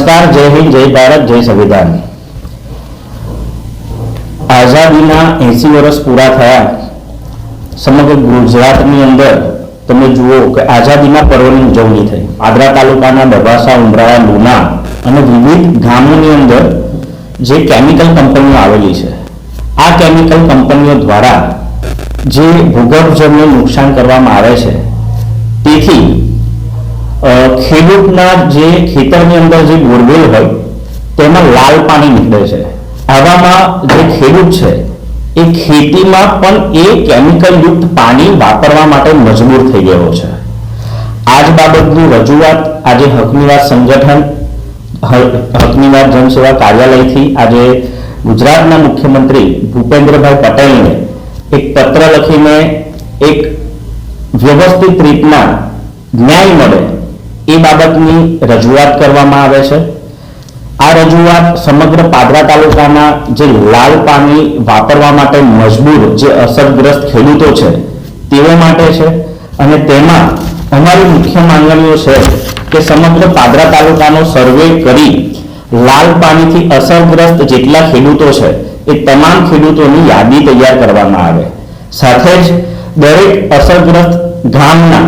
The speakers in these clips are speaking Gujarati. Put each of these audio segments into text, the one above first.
नमस्कार, जय हिंद, जय भारत, जय संविधान। आजादीना 80 वर्ष पूरा थया समग्र गुजरातनी अंदर तमे जुओ के आजादीना पर्वनी उजवणी थई। पादरा तालुकाना डबासा, उमराळा, लूना અને વિવિધ ગામોની અંદર જે કેમિકલ કંપનીઓ આવેલી છે, આ કેમિકલ કંપનીઓ દ્વારા જે ભૂગર્ભ જળને નુકસાન કરવામાં આવે છે, તેથી ખેડૂતના જે ખેતરની અંદર જે બોરવેલ હોય તેમાં લાલ પાણી નીકળે છે। આવામાં જે ખેડૂત છે એ ખેતીમાં પણ એ કેમિકલ યુક્ત પાણી વાપરવા માટે મજબૂર થઈ ગયો છે। આ જ બાબતની રજૂઆત આજે હકનીવાદ સંગઠન હકનીવાદ જનસેવા કાર્યાલયથી આજે ગુજરાતના મુખ્યમંત્રી ભૂપેન્દ્રભાઈ પટેલને એક પત્ર લખીને એક વ્યવસ્થિત રીતના ન્યાય મળે એ બાબતની રજૂઆત કરવામાં આવે છે। આ રજૂઆત સમગ્ર પાદરા તાલુકાના જે લાલ પાણી વાપરવા માટે મજબૂર જે અસરગ્રસ્ત ખેડૂતો છે તેઓ માટે છે અને તેમાં અમારી મુખ્ય માંગણીઓ છે કે સમગ્ર પાદરા તાલુકાનો સર્વે કરી લાલ પાણીથી અસરગ્રસ્ત જેટલા ખેડૂતો છે એ તમામ ખેડૂતોની યાદી તૈયાર કરવામાં આવે। સાથે જ દરેક અસરગ્રસ્ત ગામના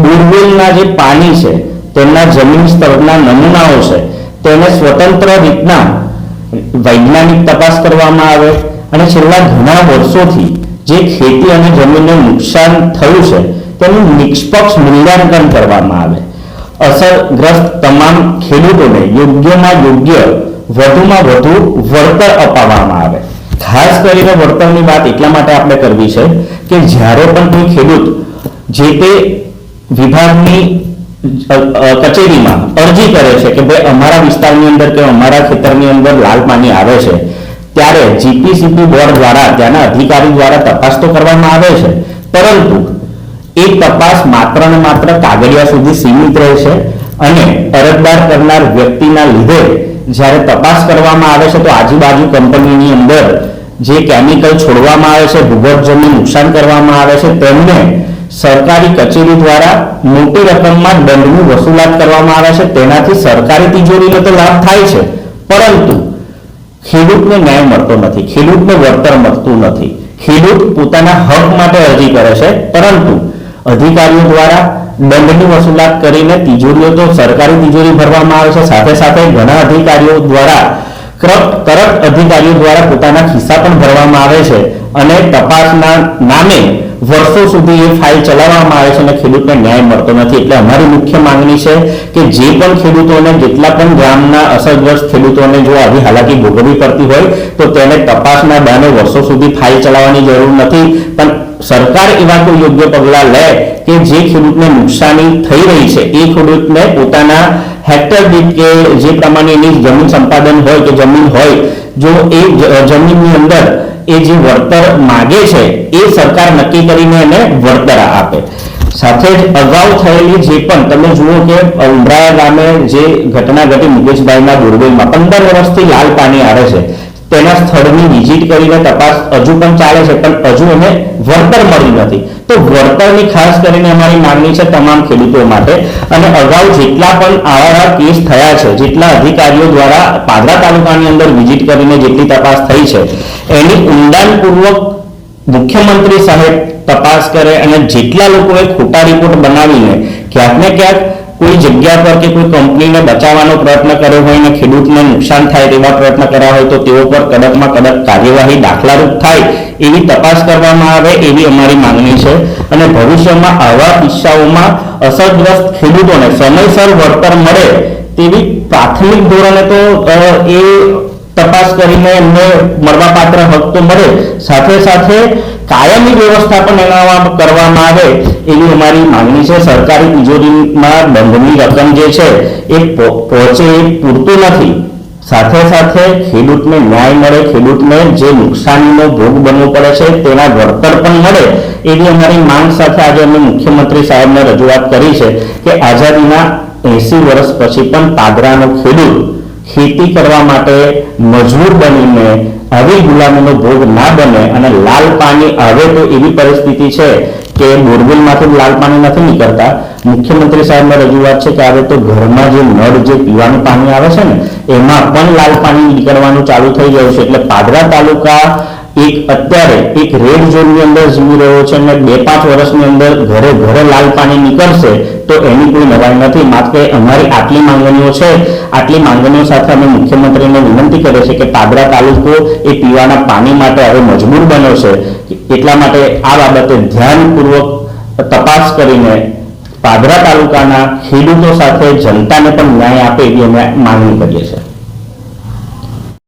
બોરવેલના જે પાણી છે તેમના જમીન સ્તરના નમૂનાઓ છે તેને સ્વતંત્ર રીતના વૈજ્ઞાનિક તપાસ કરવામાં આવે અને છેલ્લા ઘણા વર્ષોથી જે ખેતી અને જમીનને નુકસાન થયું છે તેનું નિષ્પક્ષ મૂલ્યાંકન કરવામાં આવે। અસરગ્રસ્ત તમામ ખેડૂતોને યોગ્યમાં યોગ્ય વધુમાં વધુ વળતર અપાવવામાં આવે। ખાસ કરીને વળતરની વાત એટલા માટે આપણે કરવી છે કે જ્યારે પણ કોઈ ખેડૂત જે તે વિભાગની કચેરીમાં અરજી કરે છે કે ભાઈ અમારા વિસ્તારની અંદર કે અમારા ખેતરની અંદર લાલ પાણી આવે છે, ત્યારે જીપીસીબી બોર્ડ દ્વારા ત્યાંના અધિકારી દ્વારા તપાસ તો કરવામાં આવે છે, પરંતુ એ તપાસ માત્ર ને માત્ર કાગળિયા સુધી સીમિત રહે છે અને અરજદાર કરનાર વ્યક્તિના લીધે જ્યારે તપાસ કરવામાં આવે છે તો આજુબાજુ કંપનીની અંદર જે કેમિકલ છોડવામાં આવે છે, ભૂગર્ભ જળને નુકસાન કરવામાં આવે છે, તેમને સરકારી કચેરી દ્વારા મોટી રકમમાં દંડની વસૂલાત કરવામાં આવે છે। તેનાથી સરકારી તિજોરીને તો લાભ થાય છે, પરંતુ ખેડૂતને ન્યાય મળતો નથી, ખેડૂતને વળતર મળતું નથી। ખેડૂત પોતાના હક માટે અરજી કરે છે, પરંતુ અધિકારીઓ દ્વારા દંડની વસૂલાત કરીને તિજોરીઓ તો સરકારી તિજોરી ભરવામાં આવે છે, સાથે સાથે ઘણા અધિકારીઓ દ્વારા તરત અધિકારીઓ દ્વારા પોતાના ખિસ્સા પણ ભરવામાં આવે છે અને તપાસના નામે વર્ષો સુધી એ ફાઇલ ચલાવવામાં આવે છે અને ખેડૂતને ન્યાય મળતો નથી। એટલે અમારી મુખ્ય માંગણી છે કે જે પણ ખેડૂતોને જેટલા પણ ગામના અસરગ્રસ્ત ખેડૂતોને જો આવી હાલાકી ભોગવવી પડતી હોય તો તેને તપાસના બહાને વર્ષો સુધી ફાઇલ ચલાવવાની જરૂર નથી, પણ સરકાર એવા કોઈ યોગ્ય પગલાં લે કે જે ખેડૂતને નુકસાની થઈ રહી છે એ ખેડૂતને પોતાના હેક્ટર દીઠ કે જે પ્રમાણે એની જમીન સંપાદન હોય કે જમીન હોય, જો એ જમીનની અંદર એ જે વળતર માગે છે એ સરકાર નક્કી કરીને એને વળતર આપે। સાથે જ અગાઉ થયેલી જે પણ તમે જુઓ કે ઉમરાળા ગામે જે ઘટના ઘટી મુકેશભાઈના બોરવેલમાં 15 વર્ષથી લાલ પાણી આવે છે, તેના સ્થળની વિઝિટ કરીને તપાસ હજુ પણ ચાલે છે, પણ હજુ એને વળતર મળી નથી। તો વળતરની ખાસ કરીને અમારી માંગણી છે તમામ ખેડૂતો માટે। અને અગાઉ જેટલા પણ આવા કેસ થયા છે, જેટલા અધિકારીઓ દ્વારા પાદરા તાલુકાની અંદર વિઝિટ કરીને જેટલી તપાસ થઈ છે એની ઊંડાણપૂર્વક મુખ્યમંત્રી સાહેબ તપાસ કરે અને જેટલા લોકોએ ખોટા રિપોર્ટ બનાવીને ક્યાંક ને ક્યાંક કોઈ જગ્યા પર કે કોઈ કંપનીને બચાવવાનો પ્રયત્ન કર્યો હોય અને ખેડૂતને નુકસાન થાય તેવા પ્રયત્ન કર્યા હોય તો તેઓ પર કડકમાં કડક કાર્યવાહી દાખલારૂપ થાય એવી તપાસ કરવામાં આવે એવી અમારી માંગણી છે। અને ભવિષ્યમાં આવા કિસ્સાઓમાં અસરગ્રસ્ત ખેડૂતોને સમયસર વળતર મળે તેવી પ્રાથમિક ધોરણે તો એ તપાસ કરીને એમને મળવાપાત્ર હક તો મળે, સાથે સાથે કાયમી વ્યવસ્થા પણ એના કરવામાં આવે એવી અમારી માંગણી છે। સરકારી તિજોરીમાં દંડની રકમ જે છે એ પહોંચે એ પૂરતું નથી, સાથે સાથે ખેડૂતને ન્યાય મળે, ખેડૂતને જે નુકસાનીનો ભોગ બનવો પડે છે તેના વળતર પણ મળે એવી અમારી માંગ સાથે આજે અમે મુખ્યમંત્રી સાહેબને રજૂઆત કરી છે કે આઝાદીના 80 વર્ષ પછી પણ પાદરાનો ખેડૂત ખેતી કરવા માટે મજબૂર બનીને આવી ગુલામીનો ભોગ ના બને અને લાલ પાણી આવે તો એવી પરિસ્થિતિ છે કે બોરવેલમાંથી લાલ પાણી નથી નીકળતા. મુખ્યમંત્રી સાહેબને રજૂઆત છે કે હવે તો ઘરમાં જે નળ જે પીવાનું પાણી આવે છે ને એમાં પણ લાલ પાણી નીકળવાનું ચાલુ થઈ ગયું છે. એટલે પાદરા તાલુકા અત્યારે એક રેડ ઝોનની અંદર જીવી રહ્યો છે અને 2-5 વર્ષની અંદર ઘરે ઘરે લાલ પાણી નીકળશે તો એની કોઈ નવાઈ નથી. માત્ર અમારી આટલી માંગણીઓ છે, આટલી માંગણીઓ સાથે અમે મુખ્યમંત્રીને વિનંતી કરીએ છીએ કે પાદરા તાલુકો એ પીવાના પાણી માટે હવે મજબૂર બન્યો છે. એટલા માટે આ બાબતે ધ્યાનપૂર્વક તપાસ કરીને પાદરા તાલુકાના ખેડૂતો સાથે જનતાને પણ ન્યાય આપે એવી અમે માંગણી કરીએ છીએ.